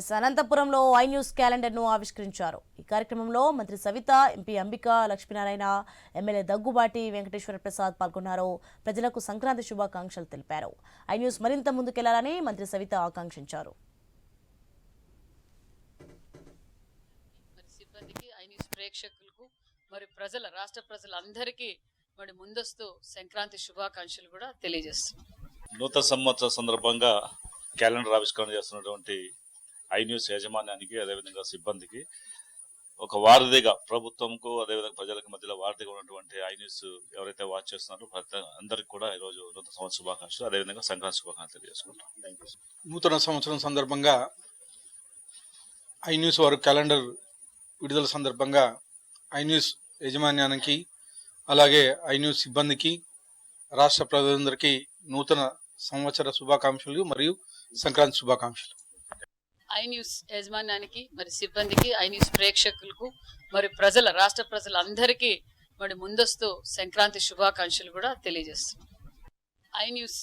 అనంతపురంలో I news calendar ను ఆవిష్కరించారు. ఈ కార్యక్రమంలో మంత్రి సవిత, ఎంపీ అంబిక, లక్ష్మీనారాయణ, ఎమ్మెల్యే దగ్గుబాటి వెంకటేశ్వర ప్రసాద్ పాల్గొన్నారు. ప్రజలకు సంక్రాంతి శుభాకాంక్షలు తెలిపారు. ఐ న్యూస్ మరింత ముందుకెళ్లాలని మంత్రి సవిత ఆకాంక్షించారు. సిబ్బందికి, ఐ న్యూస్ ప్రేక్షకులకు, రాష్ట్ర ప్రజలందరికీ ముందస్తు సంక్రాంతి శుభాకాంక్షలు కూడా తెలియజేస్తున్నాం. నూతన సంవత్సర సందర్భంగా క్యాలెండర్ ఆవిష్కరణ చేస్తున్నటువంటి ఐ న్యూస్ యాజమాన్యానికి, అదేవిధంగా సిబ్బందికి ఒక వారధిగా ప్రభుత్వంకు, అదేవిధంగా ప్రజలకు మధ్యలో వారధిగా ఉన్నటువంటి ఐ న్యూస్ ఎవరైతే వాచ్ చేస్తున్నారో అందరికి కూడా ఈరోజు నూతన సంవత్సర శుభాకాంక్షలు, అదేవిధంగా సంక్రాంతి శుభాకాంక్షలు తెలియజేసుకుంటాం. నూతన సంవత్సరం సందర్భంగా ఐ న్యూస్ వారు క్యాలెండర్ విడుదల సందర్భంగా ఐ న్యూస్ యాజమాన్యానికి, అలాగే ఐ న్యూస్ సిబ్బందికి, రాష్ట్ర ప్రజలందరికీ నూతన సంవత్సర శుభాకాంక్షలు మరియు సంక్రాంతి శుభాకాంక్షలు. ఐ న్యూస్ యాజమాన్యానికి, సిబ్బందికి, ఐ న్యూస్ ప్రేక్షకులకు, రాష్ట్ర ప్రజలందరికీ ముందస్తు సంక్రాంతి శుభాకాంక్షలు కూడా తెలియజేస్తున్నాం. I news